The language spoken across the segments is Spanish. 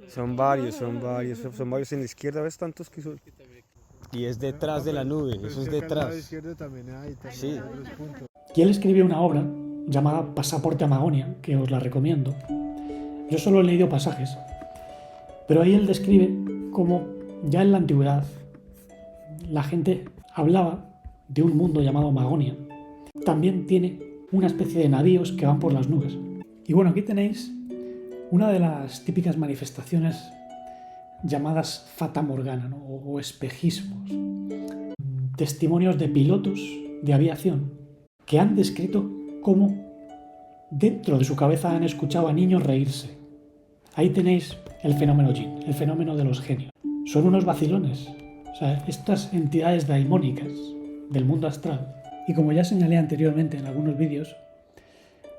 Son varios en la izquierda, ¿ves tantos que son? Y es detrás de la nube, eso es detrás. Sí. Y él escribió una obra llamada Pasaporte a Magonia, que os la recomiendo. Yo solo he leído pasajes, pero ahí él describe cómo ya en la antigüedad la gente hablaba de un mundo llamado Magonia. También tiene una especie de navíos que van por las nubes. Y bueno, aquí tenéis una de las típicas manifestaciones llamadas Fata Morgana, ¿no? o espejismos. Testimonios de pilotos de aviación que han descrito cómo dentro de su cabeza han escuchado a niños reírse. Ahí tenéis el fenómeno Jinn, el fenómeno de los genios. Son unos vacilones. O sea, estas entidades daimónicas del mundo astral. Y como ya señalé anteriormente en algunos vídeos,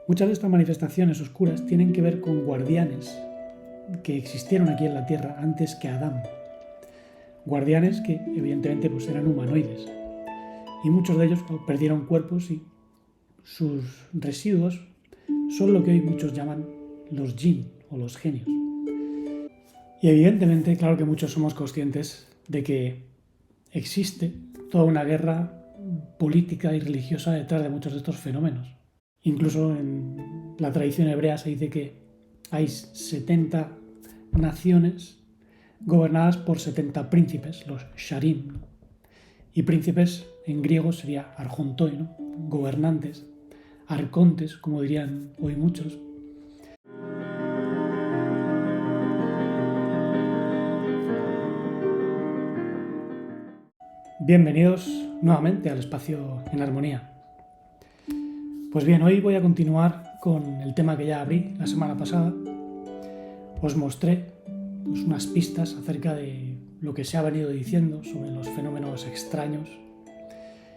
muchas de estas manifestaciones oscuras tienen que ver con guardianes que existieron aquí en la Tierra antes que Adán. Guardianes que evidentemente pues, eran humanoides. Y muchos de ellos perdieron cuerpos y sus residuos son lo que hoy muchos llaman los Jinn o los genios. Y evidentemente, claro que muchos somos conscientes de que existe toda una guerra política y religiosa detrás de muchos de estos fenómenos. Incluso en la tradición hebrea se dice que hay 70 naciones gobernadas por 70 príncipes, los Sharim. Y príncipes en griego sería archontoi, ¿no? Gobernantes, arcontes, como dirían hoy muchos. Bienvenidos nuevamente al espacio en armonía. Pues bien, hoy voy a continuar con el tema que ya abrí la semana pasada. Os mostré pues, unas pistas acerca de lo que se ha venido diciendo sobre los fenómenos extraños,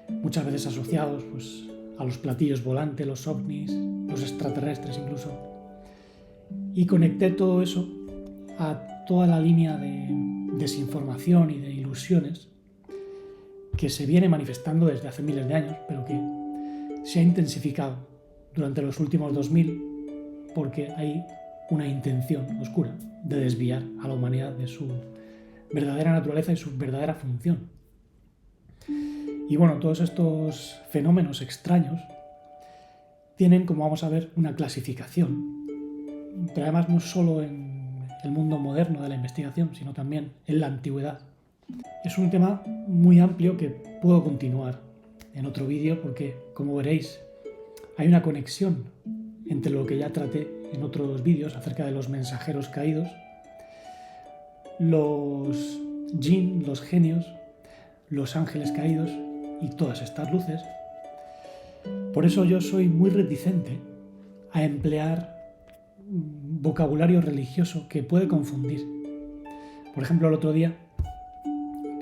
muchas veces asociados pues, a los platillos volantes, los ovnis, los extraterrestres incluso. Y conecté todo eso a toda la línea de desinformación y de ilusiones que se viene manifestando desde hace miles de años, pero que se ha intensificado durante los últimos 2000 porque hay una intención oscura de desviar a la humanidad de su verdadera naturaleza y su verdadera función. Y bueno, todos estos fenómenos extraños tienen, como vamos a ver, una clasificación, pero además no solo en el mundo moderno de la investigación, sino también en la antigüedad. Es un tema muy amplio que puedo continuar en otro vídeo porque, como veréis, hay una conexión entre lo que ya traté en otros vídeos acerca de los mensajeros caídos, los Jinn, los genios, los ángeles caídos y todas estas luces. Por eso yo soy muy reticente a emplear vocabulario religioso que puede confundir. Por ejemplo, el otro día,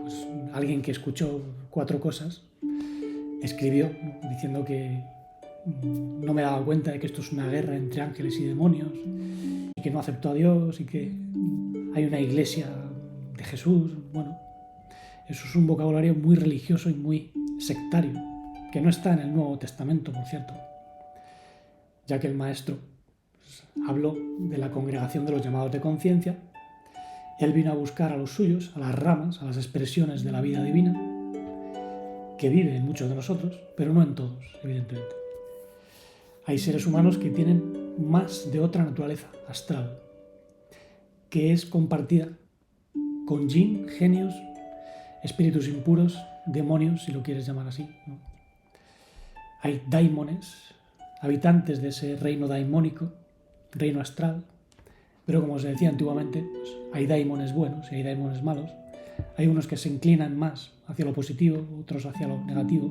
pues, alguien que escuchó 4 cosas escribió diciendo que no me daba cuenta de que esto es una guerra entre ángeles y demonios y que no aceptó a Dios y que hay una iglesia de Jesús. Bueno, eso es un vocabulario muy religioso y muy sectario, que no está en el Nuevo Testamento, por cierto, ya que el maestro habló de la congregación de los llamados de conciencia. Él vino a buscar a los suyos, a las ramas, a las expresiones de la vida divina, que vive en muchos de nosotros, pero no en todos, evidentemente. Hay seres humanos que tienen más de otra naturaleza astral, que es compartida con Jinn, genios, espíritus impuros, demonios, si lo quieres llamar así, ¿no? Hay daimones, habitantes de ese reino daimónico, reino astral, pero como os decía antiguamente, pues hay daimones buenos y hay daimones malos. Hay unos que se inclinan más hacia lo positivo, otros hacia lo negativo.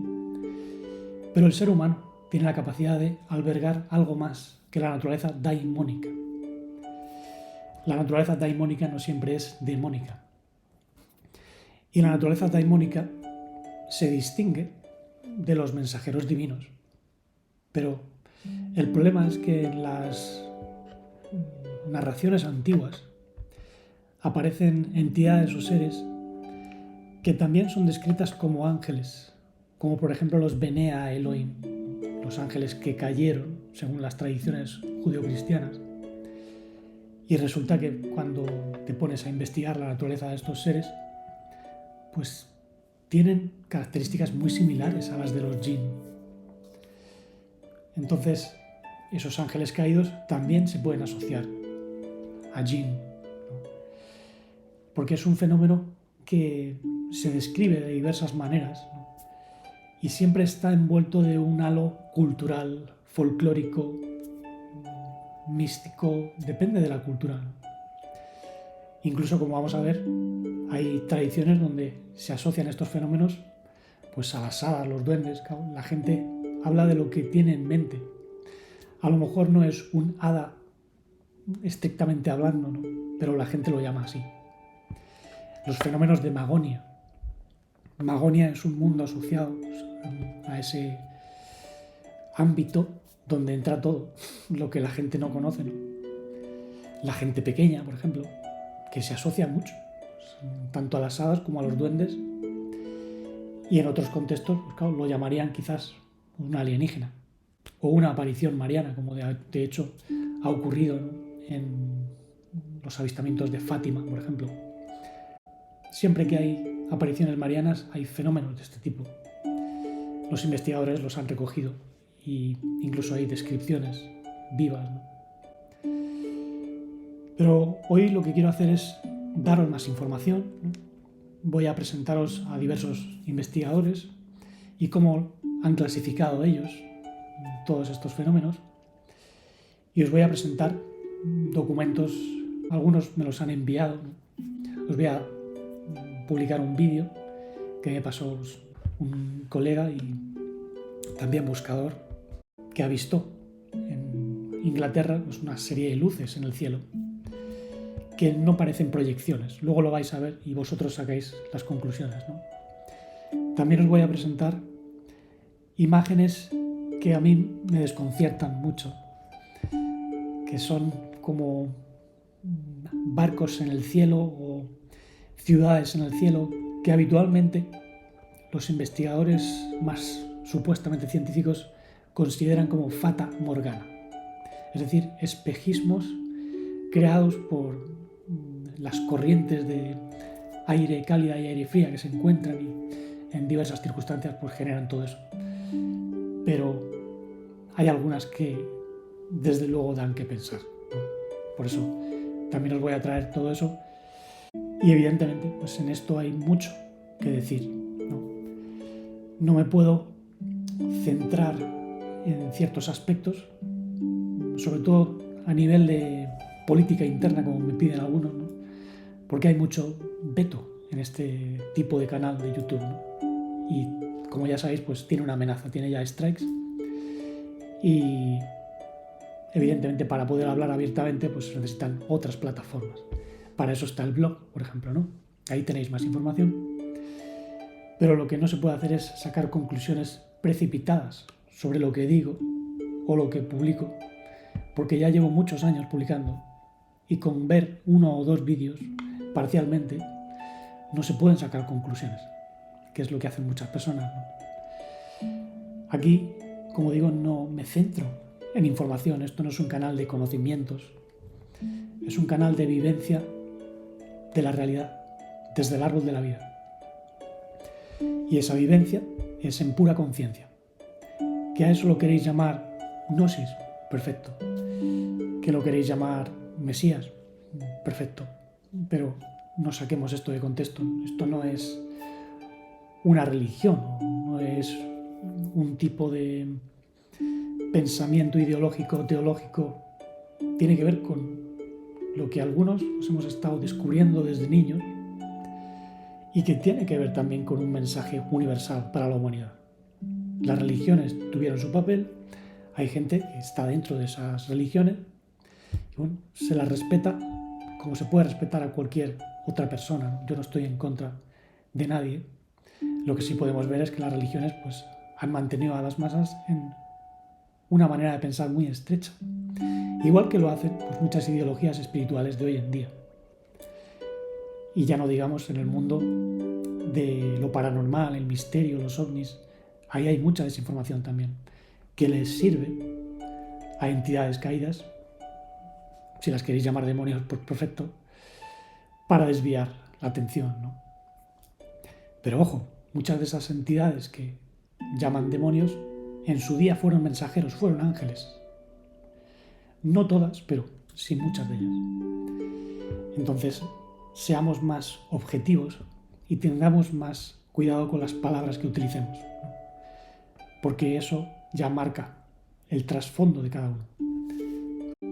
Pero el ser humano tiene la capacidad de albergar algo más que la naturaleza daimónica. La naturaleza daimónica no siempre es demónica. Y la naturaleza daimónica se distingue de los mensajeros divinos. Pero el problema es que en las narraciones antiguas aparecen entidades o seres que también son descritas como ángeles, como por ejemplo los Benea Elohim, los ángeles que cayeron según las tradiciones judio-cristianas. Y resulta que cuando te pones a investigar la naturaleza de estos seres, pues tienen características muy similares a las de los jinn. Entonces, esos ángeles caídos también se pueden asociar a jinn, ¿no? Porque es un fenómeno que se describe de diversas maneras, ¿no? Y siempre está envuelto de un halo cultural, folclórico, místico, depende de la cultura, ¿no? Incluso, como vamos a ver, hay tradiciones donde se asocian estos fenómenos pues a las hadas, los duendes. La gente habla de lo que tiene en mente. A lo mejor no es un hada estrictamente hablando, ¿no? Pero la gente lo llama así. Los fenómenos de Magonia. Magonia es un mundo asociado a ese ámbito donde entra todo lo que la gente no conoce, ¿no? La gente pequeña, por ejemplo, que se asocia mucho, tanto a las hadas como a los duendes, y en otros contextos, pues claro, lo llamarían quizás un alienígena o una aparición mariana, como de hecho ha ocurrido, ¿no?, en los avistamientos de Fátima, por ejemplo. Siempre que hay apariciones marianas hay fenómenos de este tipo. Los investigadores los han recogido e incluso hay descripciones vivas, ¿no? Pero hoy lo que quiero hacer es daros más información, ¿no? Voy a presentaros a diversos investigadores y cómo han clasificado ellos todos estos fenómenos. Y os voy a presentar documentos, algunos me los han enviado, ¿no? Os voy a publicar un vídeo que me pasó un colega y también buscador que ha visto en Inglaterra pues una serie de luces en el cielo que no parecen proyecciones. Luego lo vais a ver y vosotros sacáis las conclusiones, ¿no? También os voy a presentar imágenes que a mí me desconciertan mucho, que son como barcos en el cielo o ciudades en el cielo que habitualmente los investigadores más supuestamente científicos consideran como fata morgana, es decir, espejismos creados por las corrientes de aire cálida y aire fría que se encuentran y en diversas circunstancias pues generan todo eso. Pero hay algunas que desde luego dan que pensar, ¿no? Por eso también os voy a traer todo eso y evidentemente pues en esto hay mucho que decir, ¿no? No me puedo centrar en ciertos aspectos, sobre todo a nivel de política interna, como me piden algunos, ¿no? Porque hay mucho veto en este tipo de canal de YouTube, ¿no? Y como ya sabéis, pues tiene una amenaza, tiene ya strikes. Y evidentemente para poder hablar abiertamente pues necesitan otras plataformas. Para eso está el blog, por ejemplo, ¿no? Ahí tenéis más información. Pero lo que no se puede hacer es sacar conclusiones precipitadas sobre lo que digo o lo que publico, porque ya llevo muchos años publicando y con ver uno o dos vídeos parcialmente no se pueden sacar conclusiones, que es lo que hacen muchas personas, ¿no? Aquí, como digo, no me centro en información. Esto no es un canal de conocimientos, es un canal de vivencia de la realidad desde el árbol de la vida. Y esa vivencia es en pura conciencia. Que a eso lo queréis llamar gnosis, perfecto. Que lo queréis llamar Mesías, perfecto. Pero no saquemos esto de contexto. Esto no es una religión, no es un tipo de pensamiento ideológico, teológico. Tiene que ver con lo que algunos nos hemos estado descubriendo desde niños y que tiene que ver también con un mensaje universal para la humanidad. Las religiones tuvieron su papel, hay gente que está dentro de esas religiones y bueno, se las respeta como se puede respetar a cualquier otra persona, ¿no? Yo no estoy en contra de nadie. Lo que sí podemos ver es que las religiones pues, han mantenido a las masas en una manera de pensar muy estrecha, igual que lo hacen pues, muchas ideologías espirituales de hoy en día. Y ya no digamos en el mundo de lo paranormal, el misterio, los ovnis. Ahí hay mucha desinformación también, que les sirve a entidades caídas, si las queréis llamar demonios, pues perfecto, para desviar la atención, ¿no? Pero ojo, muchas de esas entidades que llaman demonios en su día fueron mensajeros, fueron ángeles. No todas, pero sí muchas de ellas. Entonces, seamos más objetivos y tengamos más cuidado con las palabras que utilicemos, ¿no? Porque eso ya marca el trasfondo de cada uno.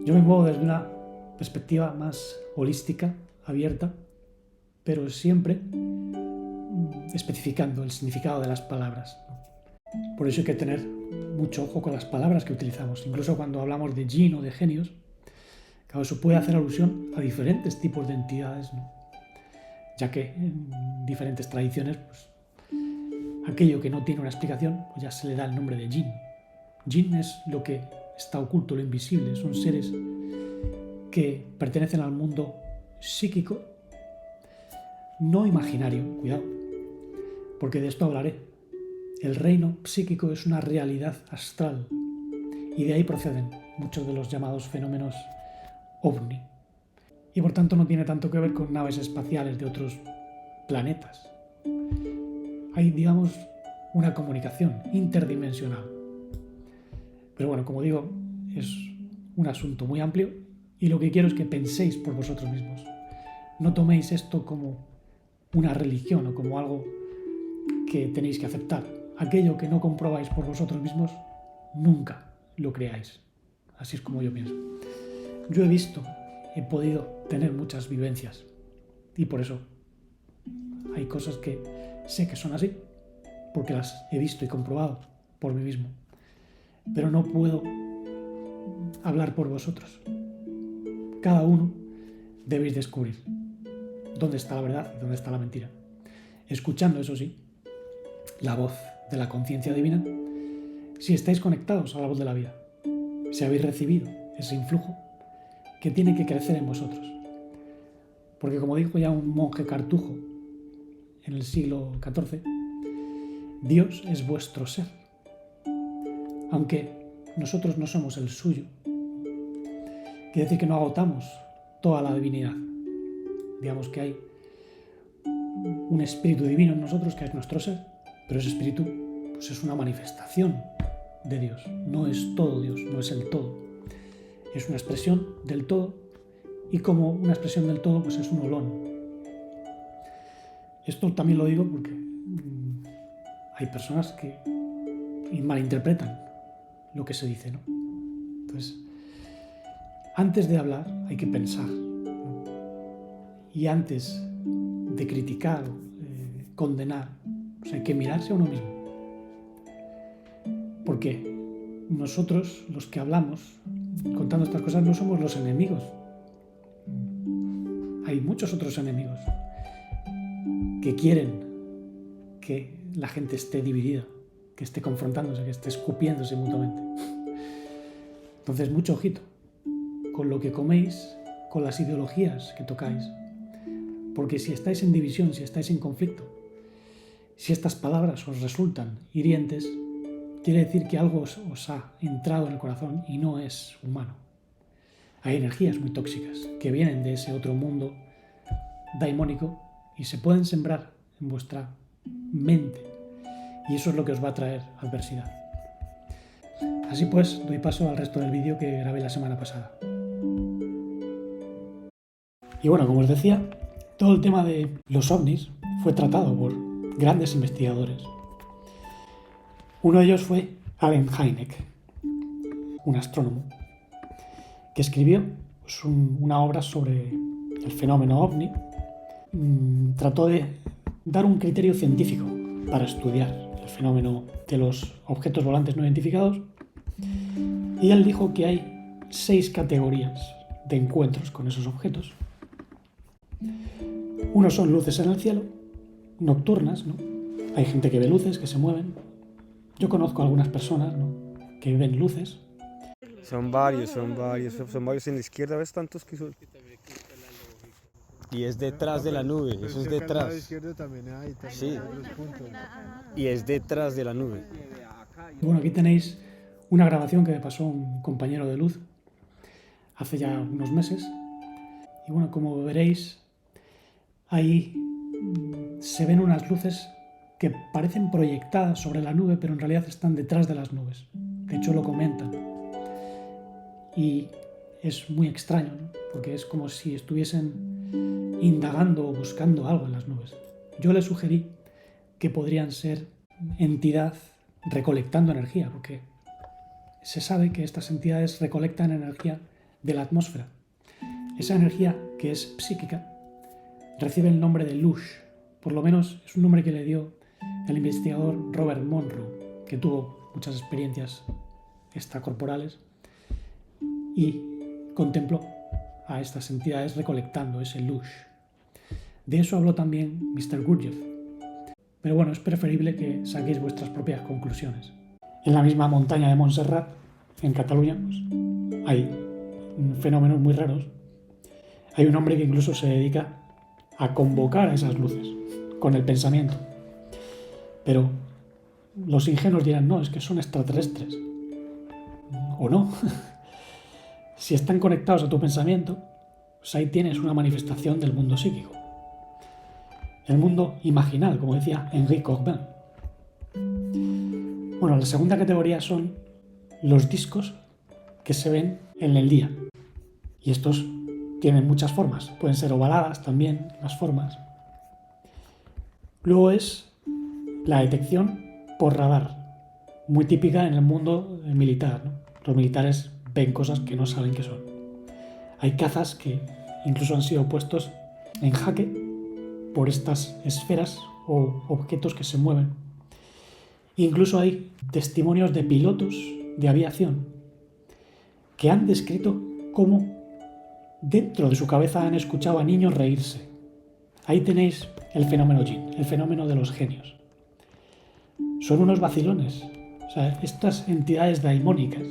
Yo me muevo desde una perspectiva más holística, abierta, pero siempre especificando el significado de las palabras, ¿no? Por eso hay que tener mucho ojo con las palabras que utilizamos. Incluso cuando hablamos de jinn o de genios, claro, eso puede hacer alusión a diferentes tipos de entidades, ¿no? Ya que en diferentes tradiciones, pues, aquello que no tiene una explicación, pues ya se le da el nombre de jinn. Jinn es lo que está oculto, lo invisible. Son seres que pertenecen al mundo psíquico, no imaginario, cuidado, porque de esto hablaré. El reino psíquico es una realidad astral y de ahí proceden muchos de los llamados fenómenos ovni. Y por tanto no tiene tanto que ver con naves espaciales de otros planetas. Hay, digamos, una comunicación interdimensional. Pero bueno, como digo, es un asunto muy amplio y lo que quiero es que penséis por vosotros mismos. No toméis esto como una religión o como algo que tenéis que aceptar. Aquello que no comprobáis por vosotros mismos, nunca lo creáis. Así es como yo pienso. Yo he podido tener muchas vivencias y por eso hay cosas que sé que son así, porque las he visto y comprobado por mí mismo. Pero no puedo hablar por vosotros. Cada uno debéis descubrir dónde está la verdad y dónde está la mentira. Escuchando, eso sí, la voz de la conciencia divina, si estáis conectados a la voz de la vida, si habéis recibido ese influjo que tiene que crecer en vosotros. Porque como dijo ya un monje cartujo en el siglo XIV, Dios es vuestro ser. Aunque nosotros no somos el suyo, quiere decir que no agotamos toda la divinidad. Digamos que hay un espíritu divino en nosotros que es nuestro ser, pero ese espíritu pues es una manifestación de Dios. No es todo Dios, no es el todo. Es una expresión del todo y como una expresión del todo pues es un olón. Esto también lo digo porque hay personas que malinterpretan lo que se dice, ¿no? Entonces, antes de hablar hay que pensar, ¿no? Y antes de criticar o condenar, pues hay que mirarse a uno mismo. Porque nosotros, los que hablamos, contando estas cosas, no somos los enemigos. Hay muchos otros enemigos que quieren que la gente esté dividida, que esté confrontándose, que esté escupiéndose mutuamente. Entonces, mucho ojito con lo que coméis, con las ideologías que tocáis. Porque si estáis en división, si estáis en conflicto, si estas palabras os resultan hirientes, quiere decir que algo os ha entrado en el corazón y no es humano. Hay energías muy tóxicas que vienen de ese otro mundo daimónico y se pueden sembrar en vuestra mente. Y eso es lo que os va a traer adversidad. Así pues, doy paso al resto del vídeo que grabé la semana pasada. Y bueno, como os decía, todo el tema de los ovnis fue tratado por grandes investigadores. Uno de ellos fue Allen Hynek, un astrónomo, que escribió pues, una obra sobre el fenómeno ovni. Trató de dar un criterio científico para estudiar el fenómeno de los objetos volantes no identificados. Y él dijo que hay 6 categorías de encuentros con esos objetos. Uno son luces en el cielo, nocturnas, ¿no? Hay gente que ve luces, que se mueven. Yo conozco a algunas personas, ¿no?, que ven luces. Son varios en la izquierda, ¿ves tantos que son? Y es detrás de la nube, eso es detrás. A la izquierda también hay, Sí. los puntos. Y es detrás de la nube. Bueno, aquí tenéis una grabación que me pasó un compañero de luz hace ya unos meses. Y bueno, como veréis, ahí se ven unas luces que parecen proyectadas sobre la nube, pero en realidad están detrás de las nubes. De hecho, lo comentan. Y es muy extraño, ¿no? Porque es como si estuviesen indagando o buscando algo en las nubes. Yo le sugerí que podrían ser entidad recolectando energía, porque se sabe que estas entidades recolectan energía de la atmósfera. Esa energía, que es psíquica, recibe el nombre de Lush. Por lo menos es un nombre que le dio el investigador Robert Monroe, que tuvo muchas experiencias extracorporales y contempló a estas entidades recolectando ese Lush. De eso habló también Mr. Gurdjieff. Pero bueno, es preferible que saquéis vuestras propias conclusiones. En la misma montaña de Montserrat, en Cataluña, pues, hay fenómenos muy raros. Hay un hombre que incluso se dedica a convocar a esas luces con el pensamiento. Pero los ingenuos dirán, no, es que son extraterrestres. O no. Si están conectados a tu pensamiento, pues ahí tienes una manifestación del mundo psíquico. El mundo imaginal, como decía Henri Corbin. Bueno, la segunda categoría son los discos que se ven en el día. Y estos tienen muchas formas. Pueden ser ovaladas también las formas. Luego es la detección por radar, muy típica en el mundo militar, ¿no? Los militares ven cosas que no saben qué son. Hay cazas que incluso han sido puestos en jaque por estas esferas o objetos que se mueven. Incluso hay testimonios de pilotos de aviación que han descrito cómo dentro de su cabeza han escuchado a niños reírse. Ahí tenéis el fenómeno Jinn, el fenómeno de los genios. Son unos vacilones. O sea, estas entidades daimónicas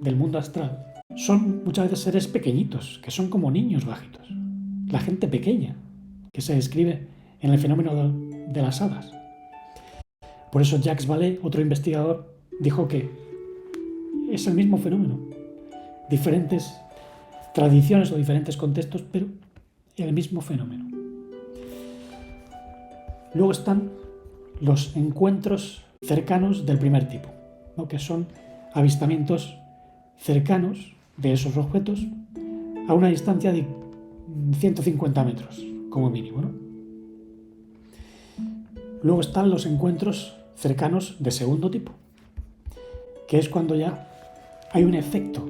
del mundo astral son muchas veces seres pequeñitos, que son como niños bajitos. La gente pequeña, que se describe en el fenómeno de las hadas. Por eso Jacques Vallée, otro investigador, dijo que es el mismo fenómeno. Diferentes tradiciones o diferentes contextos, pero el mismo fenómeno. Luego están los encuentros cercanos del primer tipo, ¿no? Que son avistamientos cercanos de esos objetos a una distancia de 150 metros, como mínimo, ¿no? Luego están los encuentros cercanos de segundo tipo, que es cuando ya hay un efecto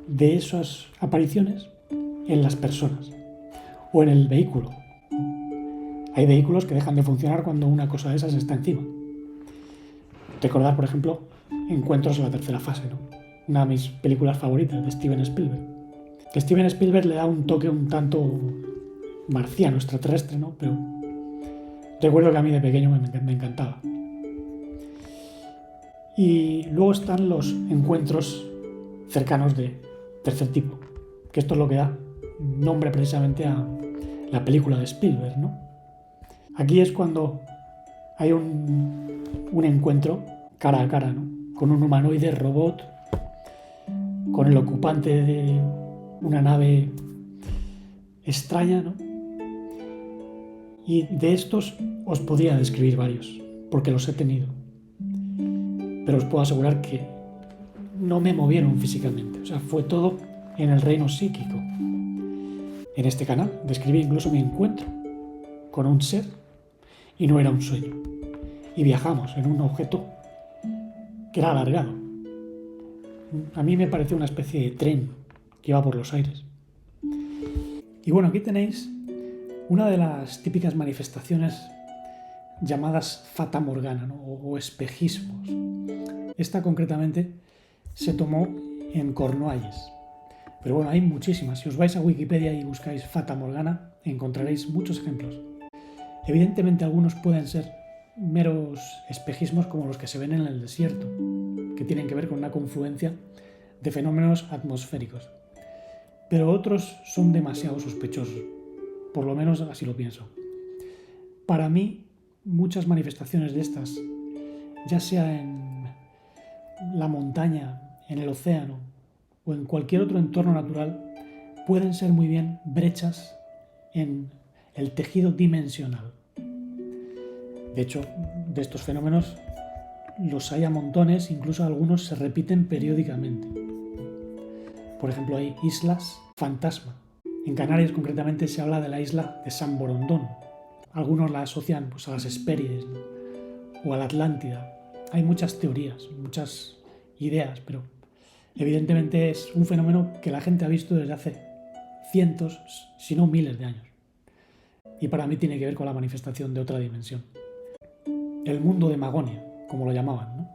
de esas apariciones en las personas o en el vehículo. Hay vehículos que dejan de funcionar cuando una cosa de esas está encima. Recordar, por ejemplo, Encuentros en la tercera fase, ¿no? Una de mis películas favoritas de Steven Spielberg. Que Steven Spielberg le da un toque un tanto marciano, extraterrestre, ¿no? Pero recuerdo que a mí de pequeño me encantaba. Y luego están los encuentros cercanos de tercer tipo, que esto es lo que da nombre precisamente a la película de Spielberg, ¿no? Aquí es cuando hay un encuentro cara a cara, ¿no? Con un humanoide robot, con el ocupante de una nave extraña, ¿no? Y de estos os podría describir varios, porque los he tenido. Pero os puedo asegurar que no me movieron físicamente, o sea, fue todo en el reino psíquico. En este canal describí incluso mi encuentro con un ser y no era un sueño. Y viajamos en un objeto que era alargado. A mí me pareció una especie de tren que iba por los aires. Y bueno, aquí tenéis una de las típicas manifestaciones llamadas Fata Morgana, ¿no? o espejismos. Esta concretamente se tomó en Cornualles. Pero bueno, hay muchísimas. Si os vais a Wikipedia y buscáis Fata Morgana, encontraréis muchos ejemplos. Evidentemente algunos pueden ser meros espejismos como los que se ven en el desierto, que tienen que ver con una confluencia de fenómenos atmosféricos. Pero otros son demasiado sospechosos, por lo menos así lo pienso. Para mí, muchas manifestaciones de estas, ya sea en la montaña, en el océano o en cualquier otro entorno natural, pueden ser muy bien brechas en el tejido dimensional. De hecho, de estos fenómenos los hay a montones, incluso algunos se repiten periódicamente. Por ejemplo, hay islas fantasma. En Canarias concretamente se habla de la isla de San Borondón. Algunos la asocian pues, a las Hespérides, ¿no? O a la Atlántida. Hay muchas teorías, muchas ideas, pero evidentemente es un fenómeno que la gente ha visto desde hace cientos, si no miles de años. Y para mí tiene que ver con la manifestación de otra dimensión. El mundo de Magonia, como lo llamaban, ¿no?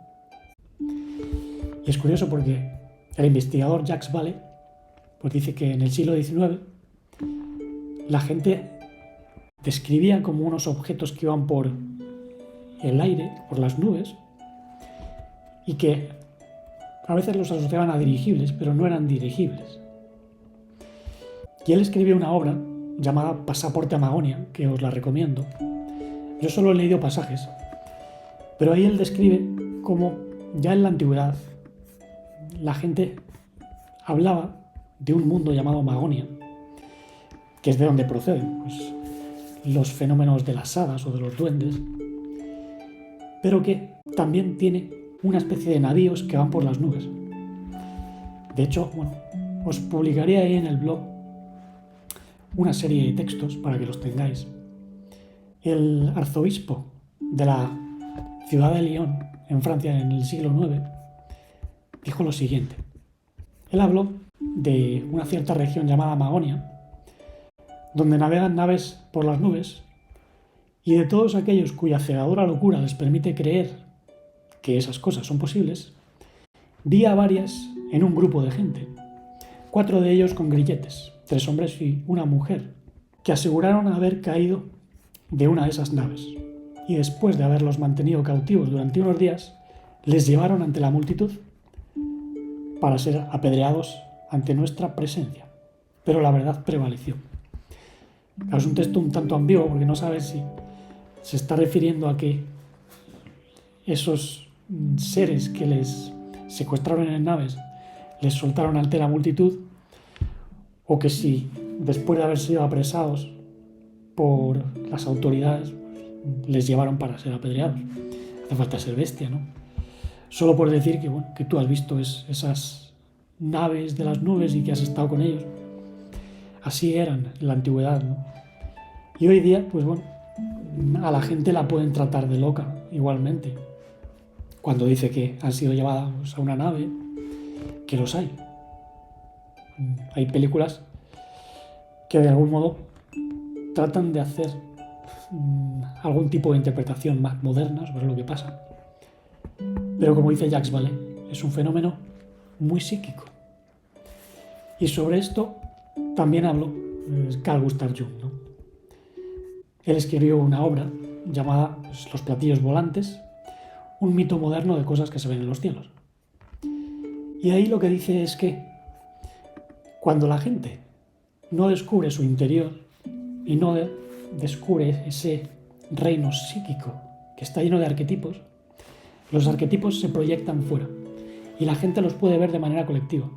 Y es curioso porque el investigador Jacques Vallée pues dice que en el siglo XIX la gente describía como unos objetos que iban por el aire, por las nubes, y que a veces los asociaban a dirigibles, pero no eran dirigibles. Y él escribió una obra llamada Pasaporte a Magonia, que os la recomiendo. Yo solo he leído pasajes, pero ahí él describe cómo ya en la antigüedad la gente hablaba de un mundo llamado Magonia, que es de donde proceden pues, los fenómenos de las hadas o de los duendes, pero que también tiene una especie de navíos que van por las nubes. De hecho, bueno, os publicaré ahí en el blog una serie de textos para que los tengáis. El arzobispo de la ciudad de Lyon, en Francia, en el siglo IX, dijo lo siguiente. Él habló de una cierta región llamada Magonia, donde navegan naves por las nubes, y de todos aquellos cuya cegadora locura les permite creer que esas cosas son posibles, vi a varias en un grupo de gente, 4 de ellos con grilletes, 3 hombres y una mujer, que aseguraron haber caído de una de esas naves, y después de haberlos mantenido cautivos durante unos días, les llevaron ante la multitud para ser apedreados ante nuestra presencia. Pero la verdad prevaleció. Es un texto un tanto ambiguo porque no sabes si se está refiriendo a que esos seres que les secuestraron en naves les soltaron ante la multitud, o que si después de haber sido apresados por las autoridades les llevaron para ser apedreados. Hace falta ser bestia, ¿no? Solo por decir que, bueno, que tú has visto esas naves de las nubes y que has estado con ellos. Así eran en la antigüedad, ¿no? Y hoy día, pues bueno, a la gente la pueden tratar de loca igualmente. Cuando dice que han sido llevados a una nave, que los hay. Hay películas que de algún modo tratan de hacer algún tipo de interpretación más moderna sobre lo que pasa. Pero como dice Jacques Vallée, es un fenómeno muy psíquico. Y sobre esto también habló Carl Gustav Jung, ¿no? Él escribió una obra llamada Los platillos volantes, un mito moderno de cosas que se ven en los cielos. Y ahí lo que dice es que cuando la gente no descubre su interior y no descubre ese reino psíquico que está lleno de arquetipos, los arquetipos se proyectan fuera y la gente los puede ver de manera colectiva,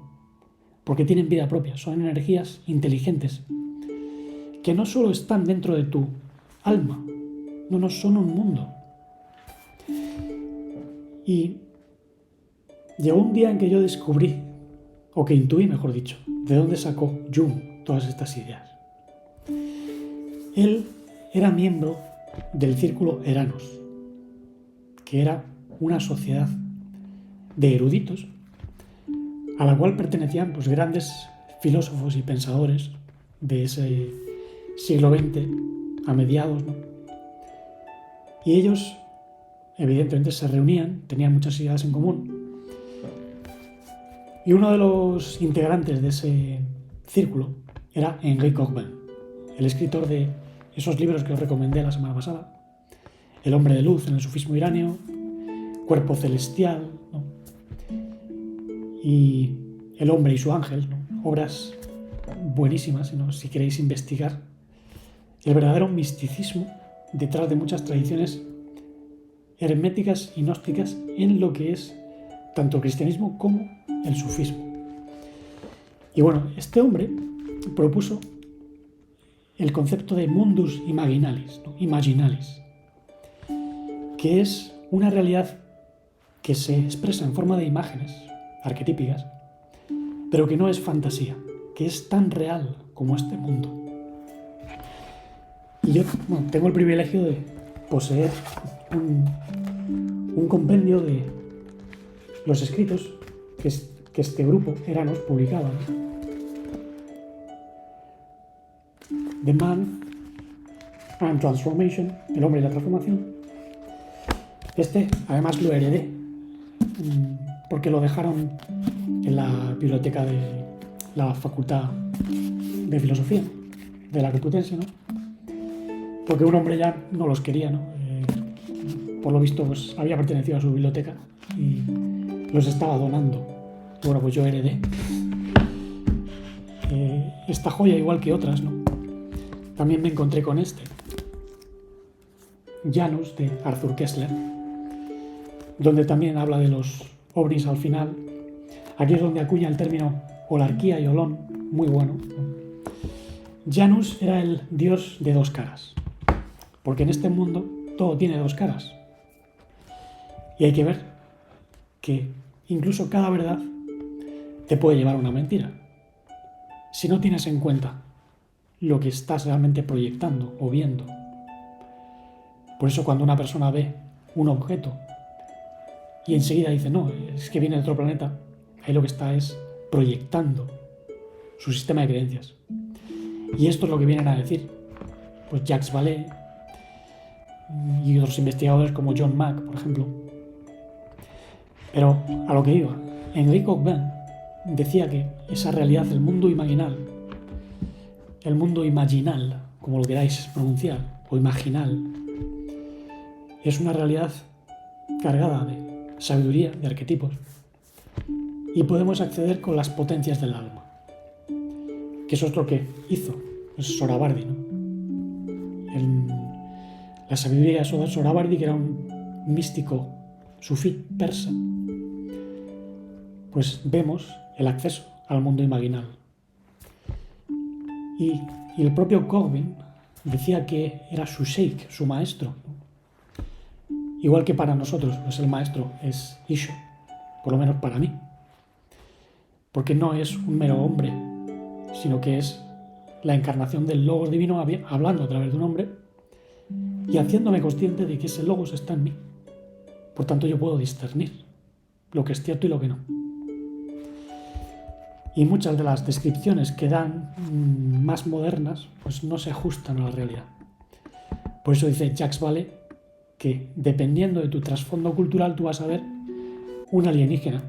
porque tienen vida propia, son energías inteligentes que no solo están dentro de tu alma, no son un mundo. Y llegó un día en que yo descubrí, o que intuí, mejor dicho, de dónde sacó Jung todas estas ideas. Él era miembro del Círculo Eranos, que era una sociedad de eruditos a la cual pertenecían pues, grandes filósofos y pensadores de ese siglo XX a mediados, ¿no? Y ellos evidentemente se reunían, tenían muchas ideas en común, y uno de los integrantes de ese círculo era Henri Cockburn, el escritor de esos libros que os recomendé la semana pasada, El hombre de luz en el sufismo iráneo, Cuerpo celestial, ¿no? Y El hombre y su ángel, ¿no? Obras buenísimas, ¿no? Si queréis investigar el verdadero misticismo detrás de muchas tradiciones herméticas y gnósticas en lo que es tanto el cristianismo como el sufismo. Y bueno, este hombre propuso el concepto de mundus imaginalis, ¿no? Imaginalis, que es una realidad que se expresa en forma de imágenes arquetípicas, pero que no es fantasía, que es tan real como este mundo. Y yo tengo el privilegio de poseer un compendio de los escritos que este grupo, Eranos, publicaba, ¿no? The Man and Transformation, el hombre y la transformación. Este, además, lo heredé, porque lo dejaron en la biblioteca de la Facultad de Filosofía de la Complutense, ¿no? Porque un hombre ya no los quería, ¿no? Por lo visto, pues había pertenecido a su biblioteca y los estaba donando. Bueno, pues yo heredé esta joya, igual que otras, ¿no? También me encontré con este, Janus, de Arthur Kessler, donde también habla de los ovnis al final. Aquí es donde acuña el término holarquía y holón, muy bueno. Janus era el dios de dos caras, porque en este mundo todo tiene dos caras. Y hay que ver que incluso cada verdad te puede llevar a una mentira, si no tienes en cuenta lo que estás realmente proyectando o viendo. Por eso cuando una persona ve un objeto y enseguida dice, no, es que viene de otro planeta, ahí lo que está es proyectando su sistema de creencias. Y esto es lo que vienen a decir pues Jacques Vallée y otros investigadores como John Mack, por ejemplo. Pero a lo que iba, Henri Cockburn decía que esa realidad, el mundo imaginal, el mundo imaginal, como lo queráis pronunciar, o imaginal, es una realidad cargada de sabiduría, de arquetipos, y podemos acceder con las potencias del alma, que eso es lo que hizo Sohrawardi, ¿no? La sabiduría de Sohrawardi, que era un místico sufí persa, pues vemos el acceso al mundo imaginal. Y el propio Cockburn decía que era su sheikh, su maestro. Igual que para nosotros, pues el maestro es Isho, por lo menos para mí. Porque no es un mero hombre, sino que es la encarnación del Logos divino hablando a través de un hombre y haciéndome consciente de que ese Logos está en mí. Por tanto, yo puedo discernir lo que es cierto y lo que no. Y muchas de las descripciones que dan más modernas pues no se ajustan a la realidad. Por eso dice Jacques Vallée que dependiendo de tu trasfondo cultural tú vas a ver un alienígena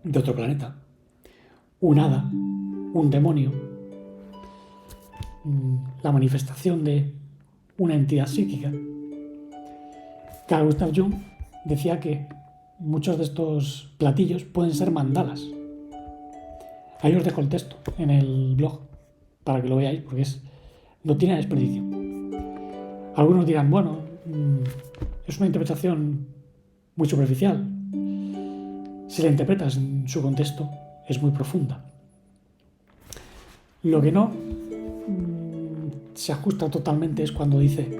de otro planeta, un hada, un demonio, la manifestación de una entidad psíquica. Carl Gustav Jung decía que muchos de estos platillos pueden ser mandalas. Ahí os dejo el texto en el blog para que lo veáis, porque no tiene desperdicio. Algunos dirán, bueno, es una interpretación muy superficial. Si la interpretas en su contexto, es muy profunda. Lo que no se ajusta totalmente es cuando dice,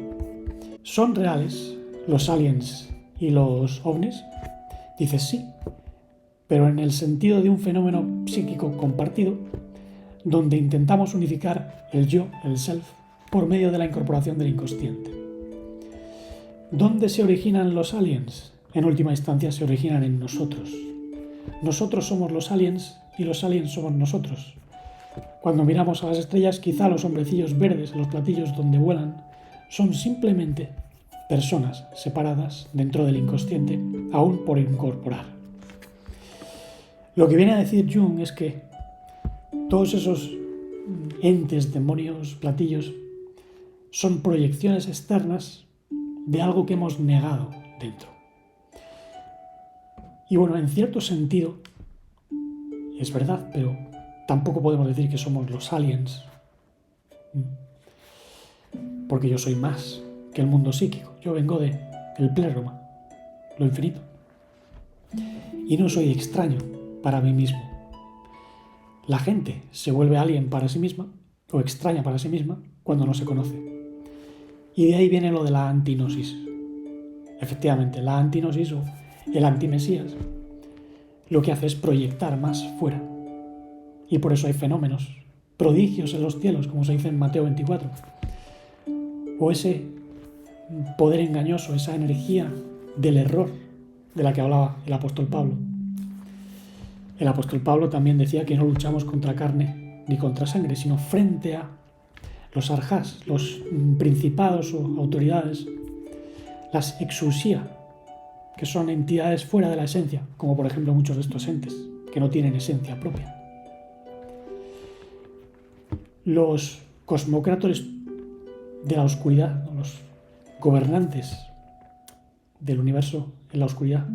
¿son reales los aliens y los ovnis? Dices sí, pero en el sentido de un fenómeno psíquico compartido, donde intentamos unificar el yo, el self, por medio de la incorporación del inconsciente. ¿Dónde se originan los aliens? En última instancia se originan en nosotros. Nosotros somos los aliens y los aliens somos nosotros. Cuando miramos a las estrellas, quizá los hombrecillos verdes, los platillos donde vuelan, son simplemente personas separadas dentro del inconsciente, aún por incorporar. Lo que viene a decir Jung es que todos esos entes, demonios, platillos, son proyecciones externas de algo que hemos negado dentro. Y bueno, en cierto sentido, es verdad, pero tampoco podemos decir que somos los aliens, porque yo soy más que el mundo psíquico. Yo vengo del pléroma, lo infinito. Y no soy extraño para mí mismo. La gente se vuelve alien para sí misma, o extraña para sí misma, cuando no se conoce. Y de ahí viene lo de la antinosis. Efectivamente, la antinosis o el antimesías lo que hace es proyectar más fuera. Y por eso hay fenómenos, prodigios en los cielos, como se dice en Mateo 24. O ese poder engañoso, esa energía del error de la que hablaba el apóstol Pablo. El apóstol Pablo también decía que no luchamos contra carne ni contra sangre, sino frente a los arjás, los principados o autoridades, las exusía, que son entidades fuera de la esencia, como por ejemplo muchos de estos entes, que no tienen esencia propia. Los cosmocrátores de la oscuridad, los gobernantes del universo en la oscuridad.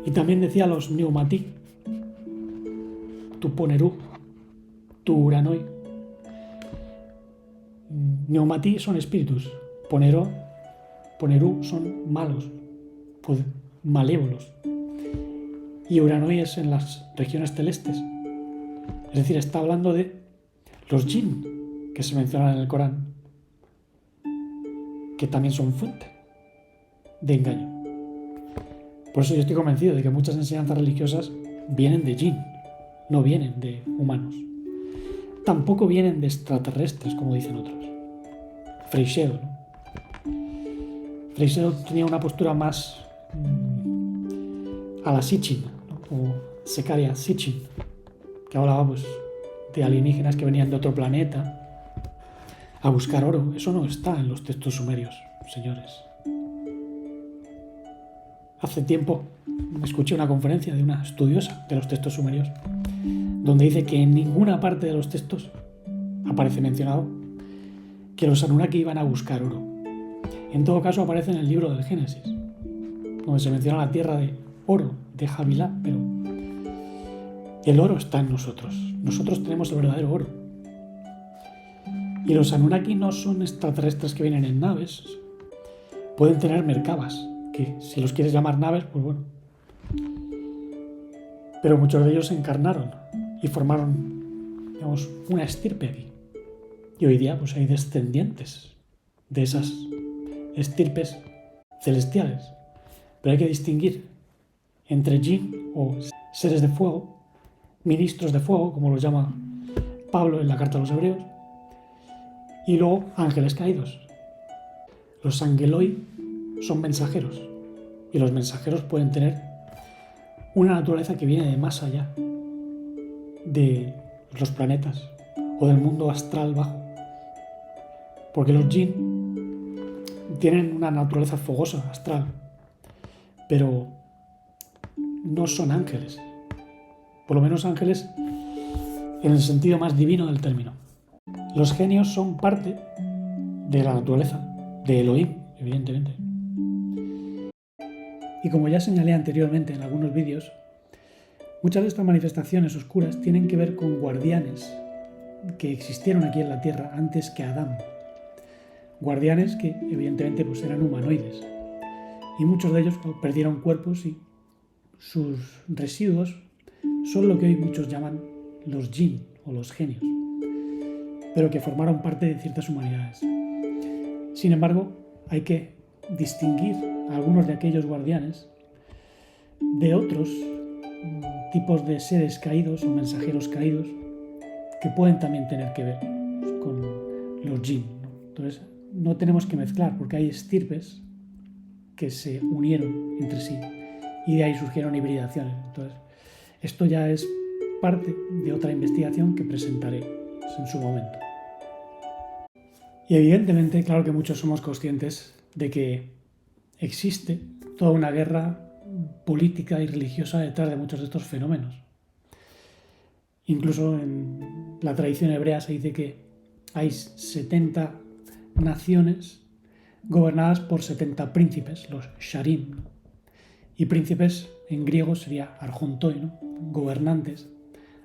Y también decía los neumatí, tu ponerú, tu uranoi. Neumatí son espíritus, ponerú son malos, pues malévolos. Y uranoi es en las regiones celestes. Es decir, está hablando de los jinn que se mencionan en el Corán, que también son fuente de engaño. Por eso yo estoy convencido de que muchas enseñanzas religiosas vienen de jinn, no vienen de humanos. Tampoco vienen de extraterrestres, como dicen otros. Freixedo, ¿no? Freixedo tenía una postura más a la Sitchin, ¿no? O Secaria Sitchin, que hablaba pues, de alienígenas que venían de otro planeta a buscar oro. Eso no está en los textos sumerios, señores. Hace tiempo escuché una conferencia de una estudiosa de los textos sumerios donde dice que en ninguna parte de los textos aparece mencionado que los Anunnaki iban a buscar oro. En todo caso aparece en el libro del Génesis, donde se menciona la tierra de oro, de Javilá, pero el oro está en nosotros. Nosotros tenemos el verdadero oro. Y los Anunnaki no son extraterrestres que vienen en naves. Pueden tener merkabas, que si los quieres llamar naves, pues bueno. Pero muchos de ellos se encarnaron y formaron, digamos, una estirpe aquí. Y hoy día pues hay descendientes de esas estirpes celestiales. Pero hay que distinguir entre jinn o seres de fuego, ministros de fuego, como los llama Pablo en la carta a los Hebreos, y luego ángeles caídos. Los angeloi son mensajeros, y los mensajeros pueden tener una naturaleza que viene de más allá de los planetas o del mundo astral bajo. Porque los jinn tienen una naturaleza fogosa, astral, pero no son ángeles. Por lo menos ángeles en el sentido más divino del término. Los genios son parte de la naturaleza, de Elohim, evidentemente. Y como ya señalé anteriormente en algunos vídeos, muchas de estas manifestaciones oscuras tienen que ver con guardianes que existieron aquí en la Tierra antes que Adán. Guardianes que evidentemente pues, eran humanoides. Y muchos de ellos perdieron cuerpos y sus residuos son lo que hoy muchos llaman los jinn o los genios, pero que formaron parte de ciertas humanidades. Sin embargo, hay que distinguir a algunos de aquellos guardianes de otros tipos de seres caídos o mensajeros caídos que pueden también tener que ver con los jinn. Entonces, no tenemos que mezclar porque hay estirpes que se unieron entre sí y de ahí surgieron hibridaciones. Entonces, esto ya es parte de otra investigación que presentaré en su momento. Y evidentemente, claro que muchos somos conscientes de que existe toda una guerra política y religiosa detrás de muchos de estos fenómenos. Incluso en la tradición hebrea se dice que hay 70 naciones gobernadas por 70 príncipes, los sharim. Y príncipes en griego sería archontoi, ¿no? Gobernantes,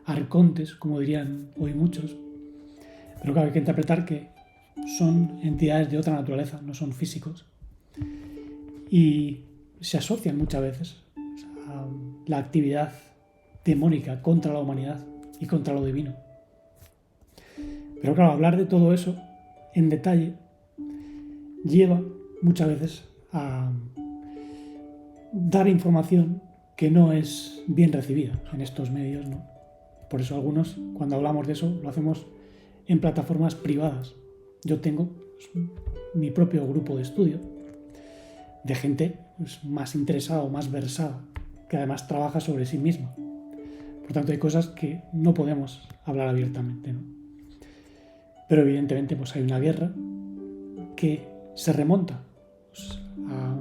arcontes, como dirían hoy muchos. Pero claro, hay que interpretar que son entidades de otra naturaleza, no son físicos. Y se asocian muchas veces a la actividad demónica contra la humanidad y contra lo divino. Pero claro, hablar de todo eso en detalle lleva muchas veces a dar información que no es bien recibida en estos medios, ¿no? Por eso algunos, cuando hablamos de eso, lo hacemos en plataformas privadas. Yo tengo mi propio grupo de estudio de gente más interesada o más versada, que además trabaja sobre sí misma. Por tanto, hay cosas que no podemos hablar abiertamente, ¿no? Pero evidentemente pues hay una guerra que se remonta a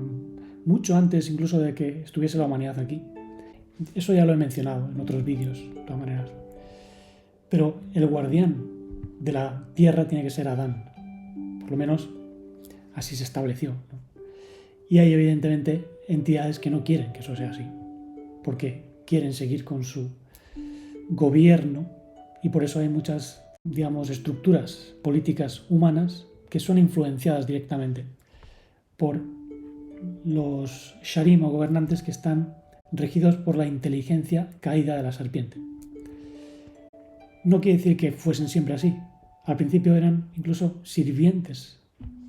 mucho antes incluso de que estuviese la humanidad aquí. Eso ya lo he mencionado en otros vídeos, de todas maneras. Pero el guardián de la tierra tiene que ser Adán. Por lo menos así se estableció, ¿no? Y hay evidentemente entidades que no quieren que eso sea así, porque quieren seguir con su gobierno, y por eso hay muchas, digamos, estructuras políticas humanas que son influenciadas directamente por los Sharim o gobernantes que están regidos por la inteligencia caída de la serpiente. No quiere decir que fuesen siempre así. Al principio eran incluso sirvientes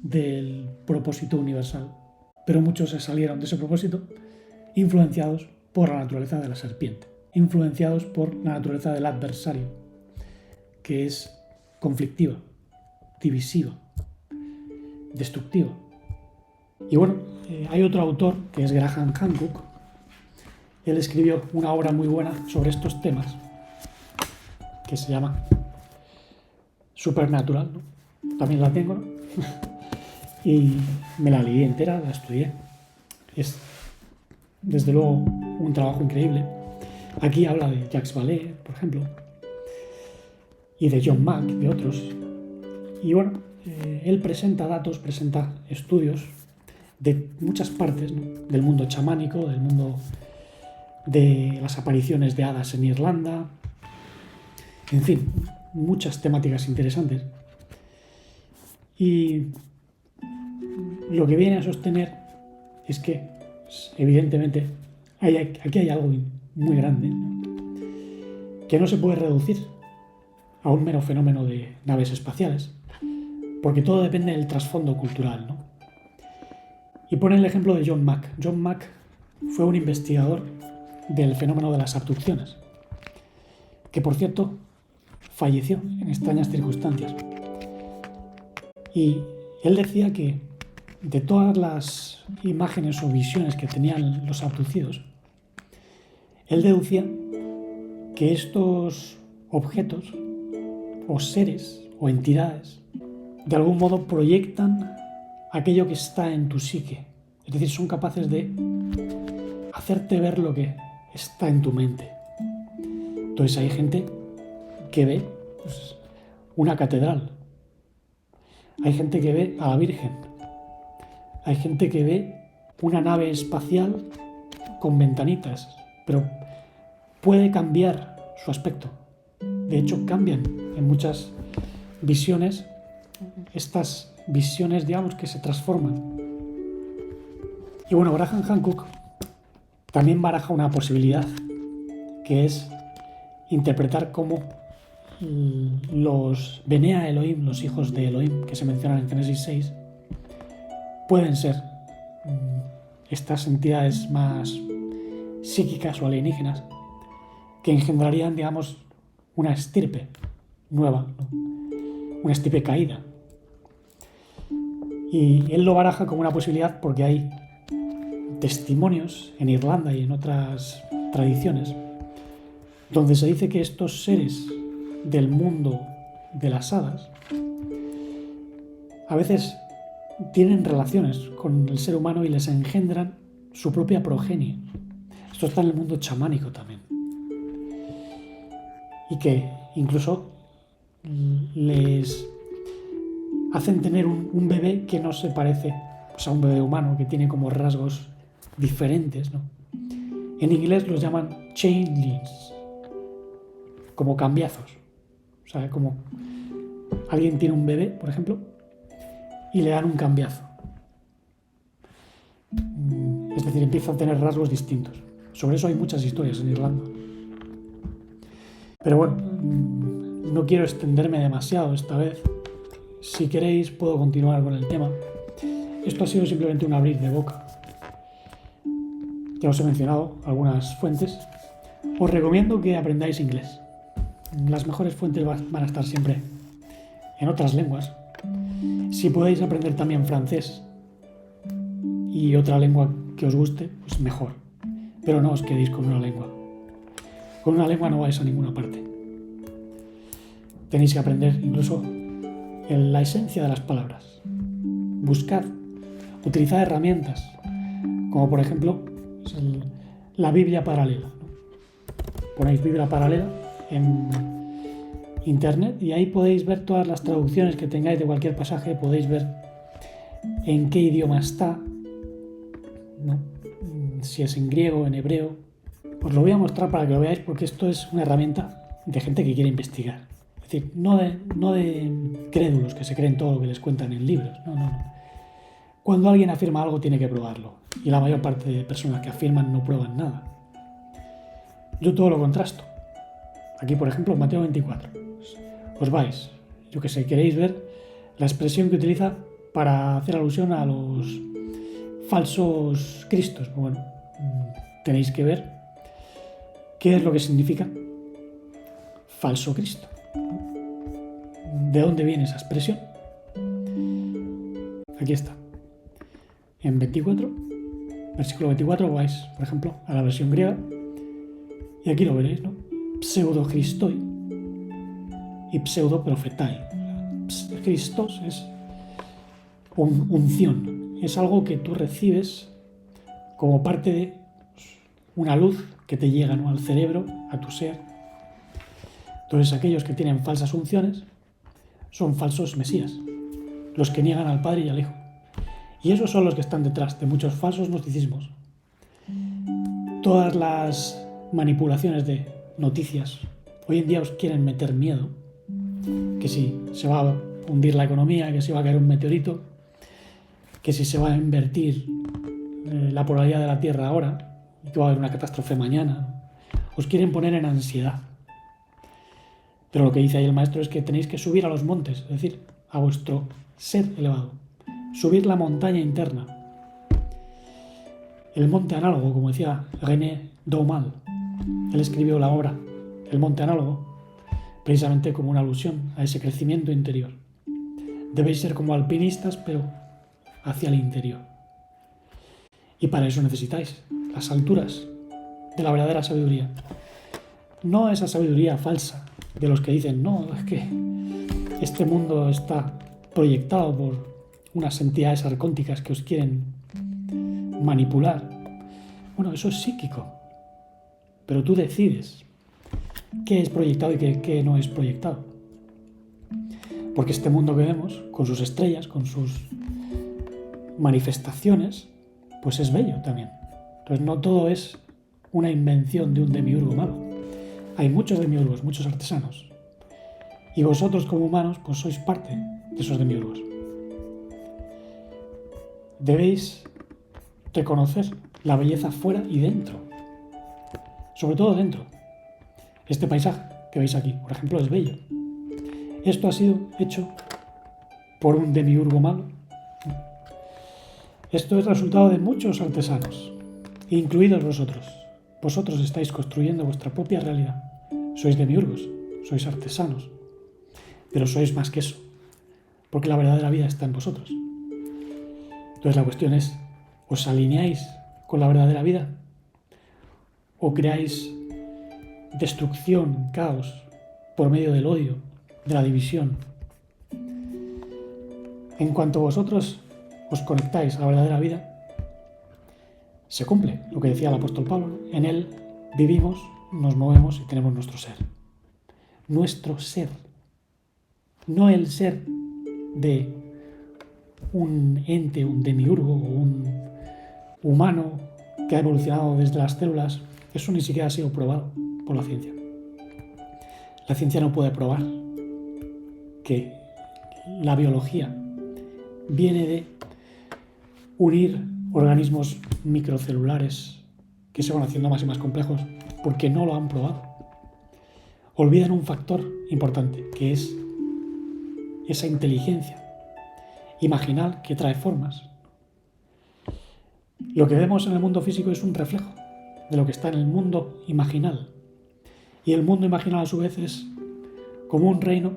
del propósito universal, pero muchos se salieron de ese propósito influenciados por la naturaleza de la serpiente, influenciados por la naturaleza del adversario, que es conflictiva, divisiva, destructiva. Y bueno, hay otro autor que es Graham Hancock. Él escribió una obra muy buena sobre estos temas que se llama Supernatural, ¿no? También la tengo, ¿no? Y me la leí entera, la estudié. Es desde luego un trabajo increíble. Aquí habla de Jacques Vallée, por ejemplo, y de John Mack, de otros. Y bueno, él presenta datos, presenta estudios de muchas partes, ¿no? Del mundo chamánico, del mundo de las apariciones de hadas en Irlanda, en fin, muchas temáticas interesantes. Y lo que viene a sostener es que, evidentemente, aquí hay algo muy grande, ¿no? Que no se puede reducir a un mero fenómeno de naves espaciales, porque todo depende del trasfondo cultural, ¿no? Y pone el ejemplo de John Mack. John Mack fue un investigador del fenómeno de las abducciones, que por cierto falleció en extrañas circunstancias. Y él decía que de todas las imágenes o visiones que tenían los abducidos, él deducía que estos objetos o seres o entidades de algún modo proyectan aquello que está en tu psique. Es decir, son capaces de hacerte ver lo que está en tu mente. Entonces hay gente que ve pues, una catedral. Hay gente que ve a la Virgen. Hay gente que ve una nave espacial con ventanitas, pero puede cambiar su aspecto. De hecho, cambian en muchas visiones, estas visiones, digamos, que se transforman. Y bueno, Graham Hancock también baraja una posibilidad, que es interpretar cómo los Benea Elohim, los hijos de Elohim, que se mencionan en Génesis 6, pueden ser estas entidades más psíquicas o alienígenas que engendrarían, digamos, una estirpe nueva, ¿no? Una estirpe caída. Y él lo baraja como una posibilidad porque hay testimonios en Irlanda y en otras tradiciones donde se dice que estos seres del mundo de las hadas a veces tienen relaciones con el ser humano y les engendran su propia progenie. Esto está en el mundo chamánico también. Y que incluso les hacen tener un bebé que no se parece pues, a un bebé humano, que tiene como rasgos diferentes, ¿no? En inglés los llaman changelings, como cambiazos. O sea, como alguien tiene un bebé, por ejemplo, y le dan un cambiazo. Es decir, empieza a tener rasgos distintos. Sobre eso hay muchas historias en Irlanda. Pero bueno, no quiero extenderme demasiado esta vez. Si queréis puedo continuar con el tema. Esto ha sido simplemente un abrir de boca. Ya os he mencionado algunas fuentes. Os recomiendo que aprendáis inglés. Las mejores fuentes van a estar siempre en otras lenguas. Si podéis aprender también francés y otra lengua que os guste, pues mejor. Pero no os quedéis con una lengua. Con una lengua no vais a ninguna parte. Tenéis que aprender incluso la esencia de las palabras. Buscad, utilizad herramientas, como por ejemplo la Biblia paralela. Ponéis Biblia paralela en internet y ahí podéis ver todas las traducciones que tengáis de cualquier pasaje, podéis ver en qué idioma está, ¿no? Si es en griego, en hebreo. Os lo voy a mostrar para que lo veáis, porque esto es una herramienta de gente que quiere investigar. Es decir, no de crédulos que se creen todo lo que les cuentan en libros. No. Cuando alguien afirma algo tiene que probarlo. Y la mayor parte de personas que afirman no prueban nada. Yo todo lo contrasto. Aquí, por ejemplo, Mateo 24. Os vais, yo que sé, queréis ver la expresión que utiliza para hacer alusión a los falsos cristos. Bueno, tenéis que ver qué es lo que significa falso Cristo. ¿De dónde viene esa expresión? Aquí está. En 24, versículo 24, vais, por ejemplo, a la versión griega. Y aquí lo veréis, ¿no? Pseudo-Christoi y pseudo-profetai. Christos es unción. Es algo que tú recibes como parte de una luz que te llega, ¿no?, al cerebro, a tu ser. Entonces aquellos que tienen falsas unciones son falsos mesías, los que niegan al Padre y al Hijo. Y esos son los que están detrás de muchos falsos gnosticismos. Todas las manipulaciones de noticias hoy en día os quieren meter miedo, que si se va a hundir la economía, que si va a caer un meteorito, que si se va a invertir la polaridad de la Tierra ahora y que va a haber una catástrofe mañana. Os quieren poner en ansiedad. Pero lo que dice ahí el maestro es que tenéis que subir a los montes, es decir, a vuestro ser elevado. Subir la montaña interna. El monte análogo, como decía René Daumal. Él escribió la obra El monte análogo, precisamente como una alusión a ese crecimiento interior. Debéis ser como alpinistas, pero hacia el interior. Y para eso necesitáis las alturas de la verdadera sabiduría. No esa sabiduría falsa de los que dicen, no, es que este mundo está proyectado por unas entidades arcónticas que os quieren manipular. Bueno, eso es psíquico. Pero tú decides qué es proyectado y qué no es proyectado. Porque este mundo que vemos, con sus estrellas, con sus manifestaciones, pues es bello también. Entonces no todo es una invención de un demiurgo malo. Hay muchos demiurgos, muchos artesanos. Y vosotros como humanos, pues sois parte de esos demiurgos. Debéis reconocer la belleza fuera y dentro. Sobre todo dentro. Este paisaje que veis aquí, por ejemplo, es bello. Esto ha sido hecho por un demiurgo malo. Esto es resultado de muchos artesanos, incluidos vosotros. Vosotros estáis construyendo vuestra propia realidad. Sois demiurgos, sois artesanos, pero sois más que eso, porque la verdadera vida está en vosotros. Entonces la cuestión es, ¿os alineáis con la verdadera vida? ¿O creáis destrucción, caos, por medio del odio, de la división? En cuanto vosotros os conectáis a la verdadera vida, se cumple lo que decía el apóstol Pablo. En él vivimos, nos movemos y tenemos nuestro ser. Nuestro ser. No el ser de un ente, un demiurgo o un humano que ha evolucionado desde las células. Eso ni siquiera ha sido probado por la ciencia. La ciencia no puede probar que la biología viene de unir organismos microcelulares que se van haciendo más y más complejos, porque no lo han probado. olvidan un factor importante, que es esa inteligencia imaginal que trae formas. Lo que vemos en el mundo físico es un reflejo de lo que está en el mundo imaginal. Y el mundo imaginal a su vez es como un reino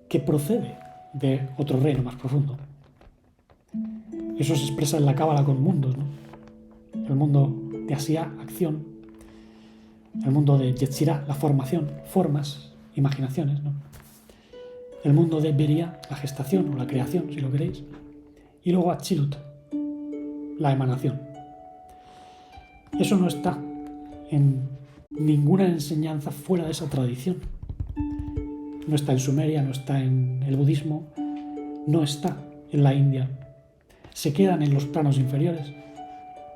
que procede de otro reino más profundo. Eso se expresa en la cábala con mundos, ¿no? El mundo de Asiá, acción. El mundo de Yetzirah, la formación, formas, imaginaciones, ¿no? El mundo de Beria, la gestación o la creación, si lo queréis. Y luego Atzilut, la emanación. Eso no está en ninguna enseñanza fuera de esa tradición. No está en Sumeria, no está en el budismo, no está en la India. Se quedan en los planos inferiores.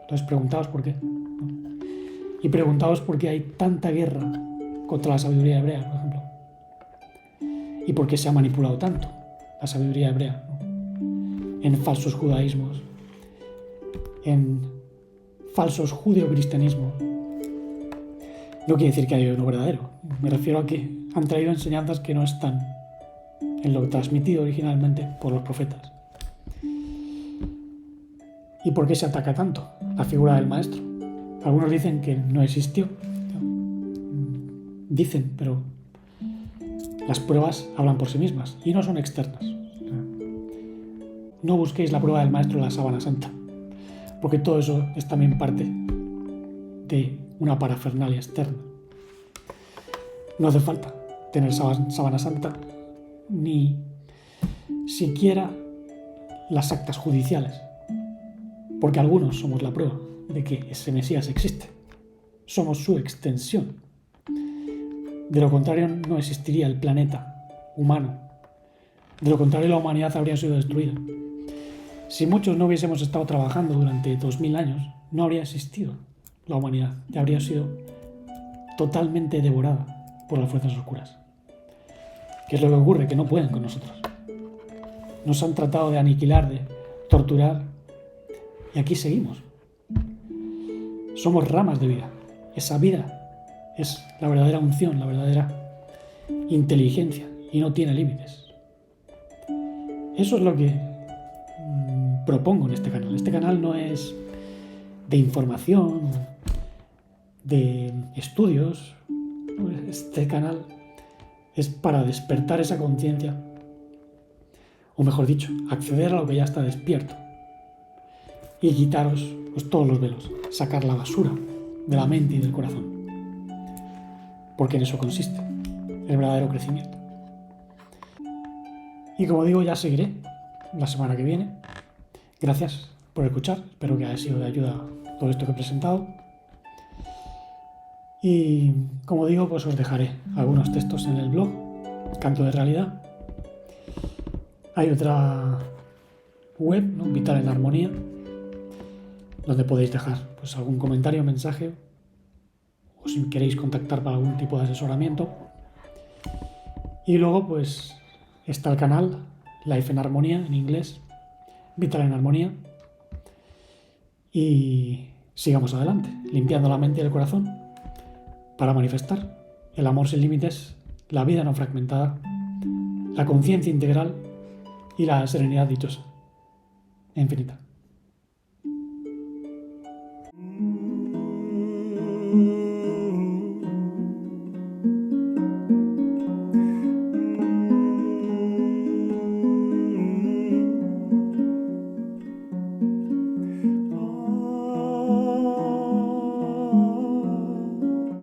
Entonces preguntaos por qué. Y preguntaos por qué hay tanta guerra contra la sabiduría hebrea, por ejemplo. Y por qué se ha manipulado tanto la sabiduría hebrea, ¿no? En falsos judaísmos, en falsos judeocristianismos. No quiere decir que haya uno verdadero. Me refiero a que han traído enseñanzas que no están en lo transmitido originalmente por los profetas. ¿Y por qué se ataca tanto la figura del maestro? Algunos dicen que no existió. Dicen, pero las pruebas hablan por sí mismas y no son externas. No busquéis la prueba del maestro en la sábana santa, porque todo eso es también parte de una parafernalia externa. No hace falta tener sábana santa, ni siquiera las actas judiciales, porque algunos somos la prueba de que ese Mesías existe. Somos su extensión. De lo contrario, no existiría el planeta humano. De lo contrario, la humanidad habría sido destruida. Si muchos no hubiésemos estado trabajando durante 2000 años, no habría existido la humanidad. Ya habría sido totalmente devorada por las fuerzas oscuras. ¿Qué es lo que ocurre? Que no pueden con nosotros. Nos han tratado de aniquilar, de torturar, y aquí seguimos. Somos ramas de vida. Esa vida es la verdadera unción, la verdadera inteligencia, y no tiene límites. Eso es lo que propongo en este canal. Este canal no es de información, de estudios. Este canal es para despertar esa conciencia, o mejor dicho, acceder a lo que ya está despierto y quitaros pues, todos los velos, sacar la basura de la mente y del corazón, porque en eso consiste el verdadero crecimiento. Y como digo, ya seguiré la semana que viene. Gracias por escuchar, espero que haya sido de ayuda todo esto que he presentado. Y como digo, pues os dejaré algunos textos en el blog, Canto de Realidad. Hay otra web, ¿no? Vital en Armonía, donde podéis dejar pues, algún comentario, mensaje, o si queréis contactar para algún tipo de asesoramiento. Y luego pues está el canal Life en Armonía, en inglés, Vital en Armonía. Y sigamos adelante, limpiando la mente y el corazón para manifestar el amor sin límites, la vida no fragmentada, la conciencia integral y la serenidad dichosa e infinita.